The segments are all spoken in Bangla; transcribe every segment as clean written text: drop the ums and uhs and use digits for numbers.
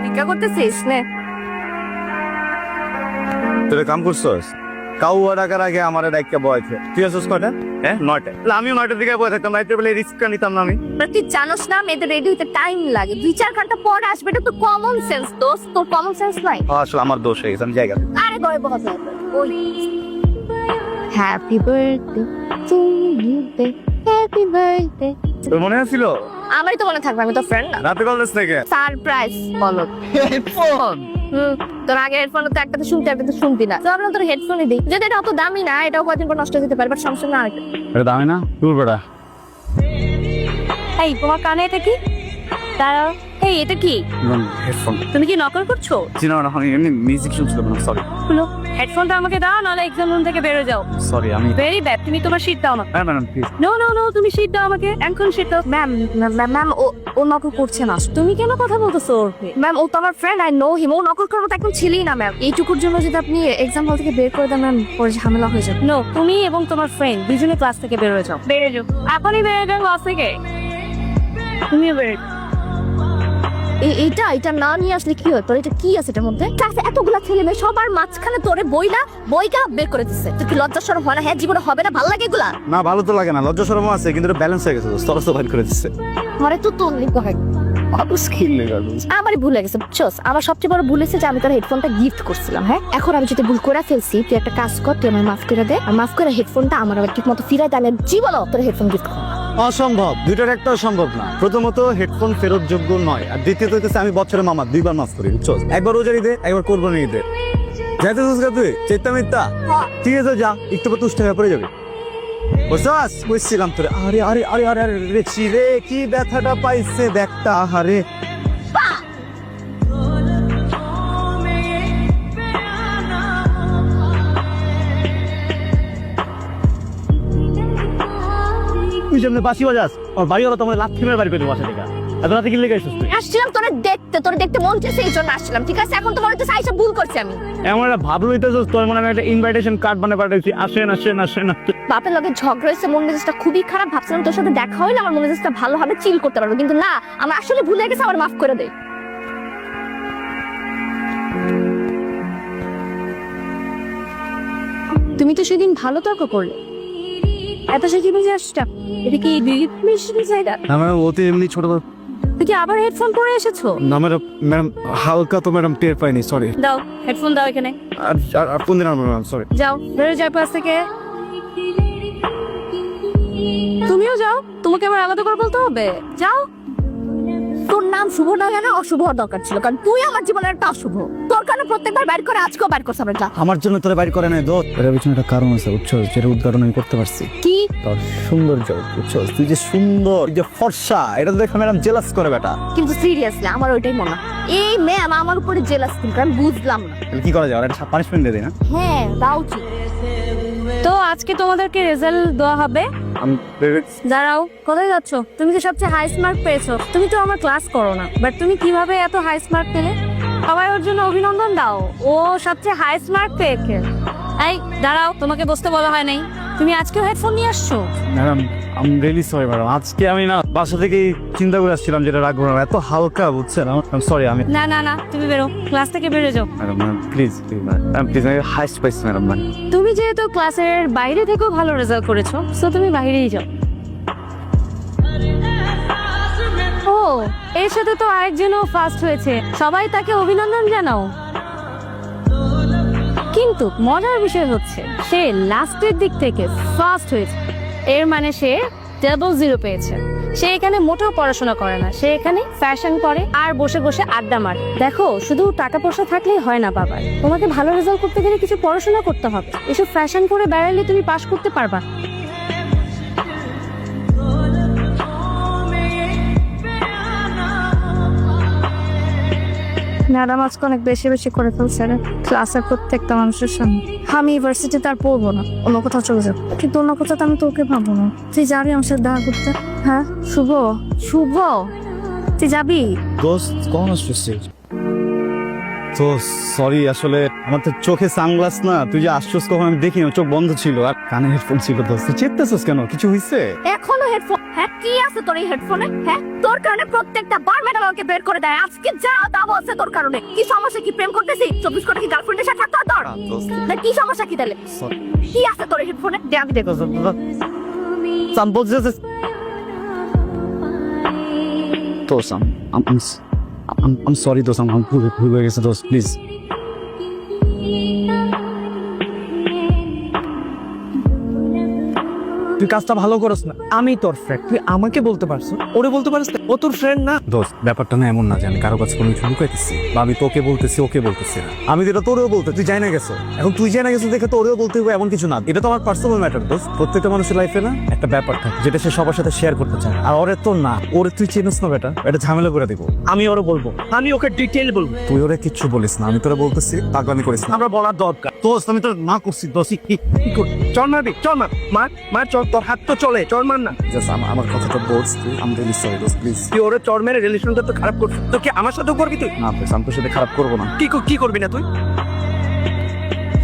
ভিক্ষা করতেছিস নে। তুই কাম করছস কাউয়া ডাকার আগে আমার ডাইকা বয়ছে তুই আসছিস কয়টা? হ্যাঁ 9টা। আমি 9টার দিকে বয়ে থাকতাম, নাইটের বেলা রিস্কটা নিতাম না আমি। তুই জানোস না মেয়েদের রেডি হইতে টাইম লাগে, 2-4 ঘন্টা পর আসবে, এটা তো কমন সেন্স দোস্ত, তোর কমন সেন্স নাই। আসলে আমার দোষ হয়ে গেছে, আমি জায়গা আরে গয়ে বসে ওই হ্যাপি বার্থডে টু ইউ বে, হ্যাপি বার্থডে। তোর মনে আছিল? আমারই তো মনে থাকবে, আমি তো ফ্রেন্ড না। রাতে কলেজ থেকে সারপ্রাইজ বলো। হেডফোন তোর আগে হেডফোন তো একটাতে শুনতে একটাতে শুনতি না, তো আমরা তোর হেডফোনই দিই, যদি এটা অত দামি না, এটাও কয়েকদিন পর নষ্ট হতে পারে, বাট সমস্যা না। এটা দামি না তোর বেটা। এই তোমার কানে এটা কি? দাঁড়াও, এই এটা কি? হেডফোন তুমি কি নকল করছো? চিনা না, আমি এমনি মিউজিক শুনছিলাম না, সরি। হলো হেডফোনটা আমাকে দাও, নাহলে এক্সাম রুম থেকে বেরো যাও। সরি আমি ভেরি ব্যাড, তুমি তোমার শীট দাও না। হ্যাঁ madam please. No no no, তুমি শীট দাও আমাকে, এখন শীট দাও। ম্যাম ম্যাম ও নকল করছে না। তুমি কেন কথা বলতেছো ওর হয়ে? ম্যাম ও তো আমার ফ্রেন্ড, আই নো হিম। ও নকল করবো তো একদম ছিলই না ম্যাম। এইটুকুর জন্য যদি আপনি এক্সাম হল থেকে বের করে দেন ম্যাম, পরে ঝামেলা হয়ে যাবে। নো, তুমি এবং তোমার ফ্রেন্ড দুজনে ক্লাস থেকে বের হয়ে যাও। বেরিয়ে যাও, এখনই বেরিয়ে যাও ক্লাস থেকে। তুমিও বেরিয়ে এটা না নিয়ে আসলে কি হয়? তোর এটা কি আছে এটার মধ্যে? ক্লাসে এতগুলা ছেলে মেয়ে, সবার মাঝখানে তোরে বইটা বের করে দিচ্ছে। তোর কি লজ্জা শরম হয় না? হ্যাঁ, জীবনে হবে না, ভালো লাগে এগুলা? না ভালো তো লাগে না, লজ্জা শরম আছে, কিন্তু এটা ব্যালেন্স হয়ে গেছে, স্তরস্ত বাইর করে দিচ্ছে। ঘরে তো তোর লিঙ্ক হয়। আমারই ভুল হয়ে গেছে বুঝছস। আমার সবচেয়ে বড় ভুল হয়েছে যে আমি তোর হেডফোনটা গিফট করছিলাম। হ্যাঁ, এখন আমি যদি ভুল করে ফেলছি, তুই একটা কাজ কর, তুই আমার মাফ করে দে, আর মাফ করে হেডফোনটা আমার আবার ঠিক মতো ফিরাই দে। আমি জীবনও তোর হেডফোন গিফট করব। অসম্ভব, দুইটার একটাও সম্ভব না। প্রথমত হেডফোন ফেরত যোগ্য নয়, আর দ্বিতীয়ত হচ্ছে আমি বছরে মামা 2বার মাফ করি বুঝছস। একবার রোজার ঈদে, একবার কোরবানির ঈদে। যাইতেছিস গা তুই চেতা মিথ্যা? ঠিক আছে যা, একটু পর তুষ্ট হয়ে পড়ে যাবে। বুঝছস? বুঝছিলাম তোরে। আরে আরে আরে আরে আরে রে চিরে, কি ব্যথাটা পাইছে দেখটা। আরে তুই যেমন বাসি বাজাস, আমার বাড়ি হলো তোমার লাথি মেরে বাড়ি পেতে বাসা থেকে। এত রাতে কি লেগে আসছিস তুই? আসছিলাম তোরে দেখতে মন চেয়েছে, এই জন্য আসছিলাম। ঠিক আছে, এখন তোমার হচ্ছে সাইসা ভুল করছি আমি। এমন একটা ভাব লইতেছিস, তোর মনে হয় একটা ইনভাইটেশন কার্ড বানিয়ে পাঠাইছি, আসেন আসেন আসেন। বাপের লগে ঝগড়া হয়েছে, মন মেজাজটা খুবই খারাপ। ভাবছিলাম তোর সাথে দেখা হইলে আমার মন মেজাজটা ভালো হবে, চিল করতে পারবো, কিন্তু না, আমার আসলে ভুলে গেছে, আমার মাফ করে দে। তুমি তো সেদিন ভালো তর্ক করলে, এত সে মিশে আসটা, এটা কি মিশে জায়গা? না ম্যাডাম, ও তো এমনি ছোট। তুই কি আবার হেডফোন পরে এসেছো? না ম্যাডাম, ম্যাডাম হালকা তো ম্যাডাম টের পাইনি, সরি। দাও হেডফোন, দাও এখানে। আর কোন দিন ম্যাডাম, সরি। যাও, বেরো যাও ক্লাস থেকে। তুমিও যাও, তোমাকে আবার আলাদা করে বলতে হবে? যাও। তোর নাম শুভ না কেন? অশুভ হওয়ার দরকার ছিল, কারণ তুই আমার জীবনের একটা অশুভ। তোর কারণে প্রত্যেকবার বাইর করে, আজকেও বাইর করছ। আমরা যা। আমার জন্য তোরে বাইর করে নাই দোস্ত, এর পিছনে একটা কারণ আছে বুঝছস, যেটা উদ্ঘাটন আমি করতে পারছি। কি? তোর সৌন্দর্য বুঝছস, তুই যে সুন্দর, যে ফর্সা, এটা তো দেখে ম্যাডাম জেলাস করে বেটা। কিন্তু সিরিয়াসলি আমার ওইটাই মনে হয়, এই ম্যাম আমার উপরে জেলাস ফিল করে, আমি বুঝলাম না। তাহলে কি করা যায়? ওরা একটা পানিশমেন্ট দিয়ে দেয় না? হ্যাঁ, দাও উচিত। তো আজকে তোমাদেরকে রেজাল্ট দেওয়া হবে। দাঁড়াও, কোথায় যাচ্ছ? তুমি যে সবচেয়ে হাই মার্ক পেয়েছো, তুমি তো আমার ক্লাস করো না, বাট তুমি কিভাবে এত হাই মার্ক পেলে? সবাই ওর জন্য অভিনন্দন দাও, ও সবচেয়ে হাই মার্ক পেয়েছে। এই দাঁড়াও, তোমাকে বসতে বলা হয় নাই? তুমি আজকে হেডফোন নিয়ে আসছো? Madam I am really sorry madam, আজকে আমি না বাসা থেকেই চিন্তা করে আসছিলাম যেটা রাখবো না, এত হালকা বুঝছেন। I sorry. আমি না না না, তুমি বেরো, ক্লাস থেকে বেরো যাও। ম্যাডাম প্লিজ ম্যাডাম প্লিজ, আমি হাইস্ট পাইছি ম্যাডাম। তুমি যেহেতু ক্লাসের বাইরে থেকেও ভালো রেজাল্ট করেছো, সো তুমি বাইরেই যাও। ও, এর সাথে তো আরেকজনও ফার্স্ট হয়েছে, সবাই তাকে অভিনন্দন জানাও। কিন্তু মজার বিষয় হচ্ছে, সে লাস্টের দিক থেকে ফার্স্ট হয়েছে, এর মানে সে ডাবল 0 পেয়েছে। সে এখানে মোটেও পড়াশোনা করে না, সে এখানে ফ্যাশন করে আর বসে বসে আড্ডা মারে। দেখো, শুধু টাকা পয়সা থাকলেই হয় না বাবা, তোমাকে ভালো রেজাল্ট করতে গেলে কিছু পড়াশোনা করতে হবে। এসব ফ্যাশন করে বেড়ালে তুমি পাস করতে পারবা? ম্যাডাম আজকে অনেক বেশি বেশি করে ফেলছে রে, ক্লাসের প্রত্যেকটা মানুষের সামনে। আমি ইউনিভার্সিটিতে আর পড়বো না, অন্য কোথাও চলে যাবো। কিন্তু অন্য কোথাও আমি তোকে ভাববো না। তুই যাবি আমার সাথে দেখা করতে? হ্যাঁ শুভ, শুভ তুই যাবি? দোস্ত কখন আসছিস? তো সরি, আসলে আমার তো চোখে সানগ্লাস না, তুই যে আসছিস কখন আমি দেখিনি, চোখ বন্ধ ছিল আর কানে হেডফোন ছিল। তো তুই চেপতেছিস কেন? কিছু হইছে? এখনো হেডফোন? হ্যাঁ, কি আছে তোর এই হেডফোনে? হ্যাঁ, তোর কারণে প্রত্যেকটা বার ম্যাডাম আমাকে বের করে দেয়। আজকে যা দাম আছে তোর কারণে। কি সমস্যা? কি প্রেম করতেছিস? 24 ঘন্টা কি গার্লফ্রেন্ডের সাথে থাকতো তোর? না, কি সমস্যা কি তাহলে? কি আছে তোর এই হেডফোনে? দে আমি দেখো। দোস্ত, I'm sorry দোস্ত, আমার ভুল হয়ে গেছে দোস্ত, প্লিজ। তুই কাজটা ভালো করস না। আমি তোর ফ্রেন্ড, তুই আমাকে বলতে পারছ, ওরে বলতে পারছ না? ও তোর ফ্রেন্ড না। দোস্ত, ব্যাপারটা না এমন না যে আমি কারো কাছে কোনো কিছু লুকাইতেছি বা আমি তোকে বলতেছি ওকে বলতেছি না। আমি যেটা তোরেও বলতে, তুই জানা গেছো, এখন তুই জানা গেছো দেখে তোরেও বলতে হবে এমন কিছু না। এটা তো আমার পার্সোনাল ম্যাটার দোস্ত। প্রত্যেকটা মানুষের লাইফে না একটা ব্যাপার থাকে যেটা সে সবার সাথে শেয়ার করতে চায়, আর ওরে তো না, ওরে তুই চিনিস না বেটা, এটা ঝামেলা করে দিব। আমি ওরে বলবো, আমি ওকে ডিটেইল বলবো। তুই ওরে কিচ্ছু বলিস না, আমি তোরা বলতেছি, পাগলামি করিস না। আমরা বলার দরকার। দোস্ত, আমি তোর না করছি দোস্ত, কি কর? চল মারবি, চল মার, মার মার, চল, তোর হাত তো চলে, চল মার না। জাস্ট আমার কথাটা বলস তুই, আমি রিয়েলি সরি দোস্ত, প্লিজ। তুই ওরে চর মেরে রিলেশনটা তো খারাপ করছিস। তো কি আমার সাথেও করবি তুই? না প্লিজ, আমি তোর সাথে খারাপ করবো না। কি করবি না তুই?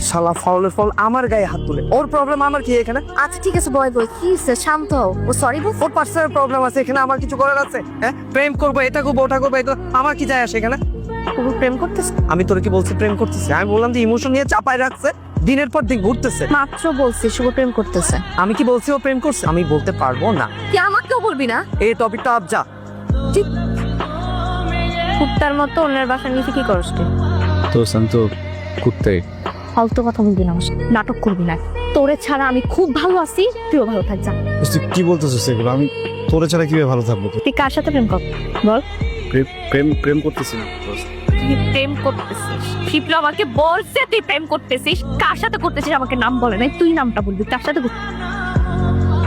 শালা ফাউলের ফল আমার গায়ে হাত তুলে। ওর প্রবলেম আমার কি এখানে? আচ্ছা ঠিক আছে, বয় বয়, কি হইছে? শান্ত হও। ও সরি বল। ওর পার্সোনাল প্রবলেম আছে, এখানে আমার কিছু করার আছে? হ্যাঁ, প্রেম করবো, এটা করবো, ওটা করবো, এটা আমার কি যায় আসে এখানে? ও প্রেম করতেছে? আমি তোর কি বলছি প্রেম করতেছে? আমি বললাম যে ইমোশন নিয়ে চাপায় রাখছে, দিনের পর দিন ঘুরতেছে। মাত্র বলছি শুভ প্রেম করতেছে। আমি কি বলছি ও প্রেম করছে? আমি বলতে পারবো না। কি আমাকেও বলবি না? এই টপিকটা আপ যা। ঠিক কুত্তার মতো অন্যের বাসার নিচে কি করস তুই? দোস্ত, আমি তো কুত্তে। ফালতু কথা বলবি না আমার সাথে, নাটক করবি না। তোরে ছাড়া আমি খুব ভালো আছি, তুইও ভালো থাক যা। তুই কি বলতেছিস এগুলো? আমি তোরে ছাড়া কিভাবে ভালো থাকবো? তুই কার সাথে প্রেম কর বল? প্রেম করতেছি না দোস্ত। তুই প্রেম করতেছিস? শিপলা আমাকে বলছে তুই প্রেম করতেছিস। কার সাথে করতেছিস আমাকে নাম বলে নাই, তুই নামটা বলবি। কার সাথে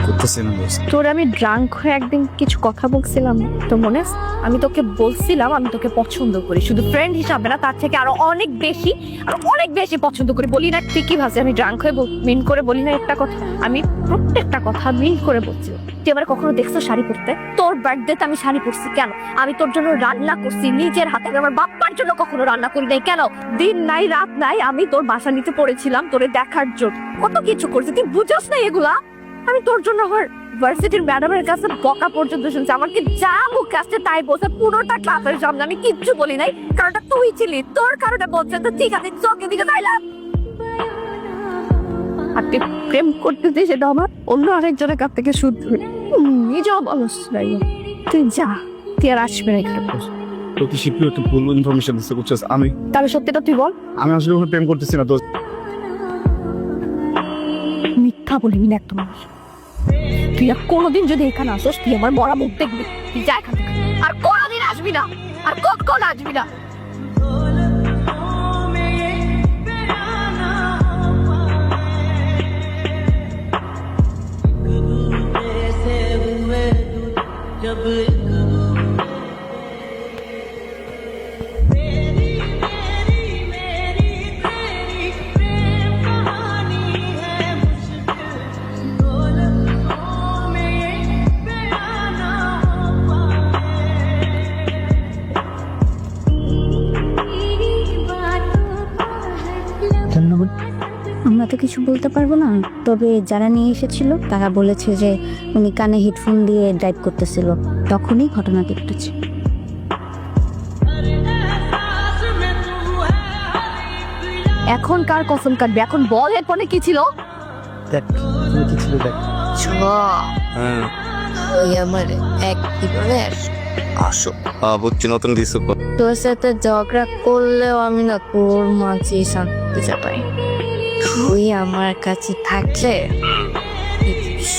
করতেছি না দোস্ত। তোর আমি ড্রাঙ্ক হয়ে একদিন কিছু কথা বলছিলাম তো মনে আছে? আমি তোকে বলছিলাম আমি তোকে পছন্দ করি, শুধু ফ্রেন্ড হিসাবে না, তার থেকে আরো অনেক বেশি পছন্দ করি। বলি না? তুই কি ভাবছিস আমি ড্রাঙ্ক হয়ে মিন করে বলি না একটা কথা? আমি প্রত্যেকটা কথা মিন করে বলছি। তুই এবার কখনো দেখছো শাড়ি পরতে? তোর বার্থডেতে আমি শাড়ি পরছি কেন? আমি তোর জন্য রান্না করছি নিজের হাতে, আমার বাপ্পার জন্য কখনো রান্না করি নাই কেন? দিন নাই রাত নাই আমি তোর বাসা নিতে পড়েছিলাম তোরে দেখার জন্য, কত কিছু করছি, তুই বুঝোস না এগুলা? আমি তোর জন্য আমার ভার্সিটির ম্যাডামের কাছে বকা পর্যন্ত শুনছি, আমাকে যা মুখ আসছে তাই বলছে পুরোটা ক্লাসের সামনে। আমি কিচ্ছু বলি নাই, কারণটা তুই ছিলি, তোর কারণে বলছে। তো ঠিক আছে, চোখের দিকে চাইলাম। আর তুই প্রেম করতেছিস সেটা আমার অন্য আরেকজনের কাছ থেকে শুদ্ধ নিজেও বলস নাই। তুই যা, তুই আর আসবে না এখানে। তো কি শিখলি একটু ভুল ইনফরমেশন দিতে করছিস? তাহলে সত্যিটা তুই বল। আমি আসলে ওকে প্রেম করতেছি না দোস্ত। মিথ্যা বলিবি না একদম। তুই আর কোনোদিন যদি এখানে আসোস তুই আমার মরা মুখ দেখবি। তুই যা এখান থেকে, আর কোনোদিন আসবি না, আর কখন আসবি না। আমরা তো কিছু বলতে পারবো না, তবে যারা নিয়ে এসেছিল তারা বলেছে যে উনি কানে হেডফোন দিয়ে ড্রাইভ করতেছিল, তখনই ঘটনা ঘটেছে। এখন কার কসম কাটবে? এখন বল হেডফোনে কি ছিল? দেখ কি ছিল, দেখ। হ্যাঁ, ওই আমার এক জীবনের আসো বুঝছি, নতুন কিছু। তোর সাথে ঝগড়া করলেও আমি না তোর মাঝে শান্তি চাপাই। তুই আমার কাছে থাকলে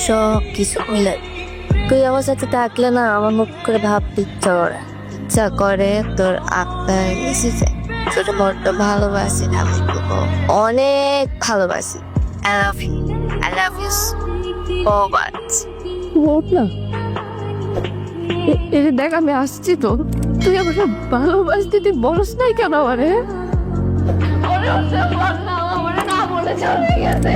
সব কিছু মিলে, তুই আমার সাথে থাকলে না আমার মুখ করে ভাবতে ইচ্ছা করে তোর আত্মায় মিশে যায়। তোর বড্ড ভালোবাসি আমি, তোকে অনেক ভালোবাসি। I love you. I love you so much. বল না। দেখ আমি আসছি তো, তুই আমার ভালোবাসতে, তুই বলস নাই কেন আমারে? না বলে চলে গেছে।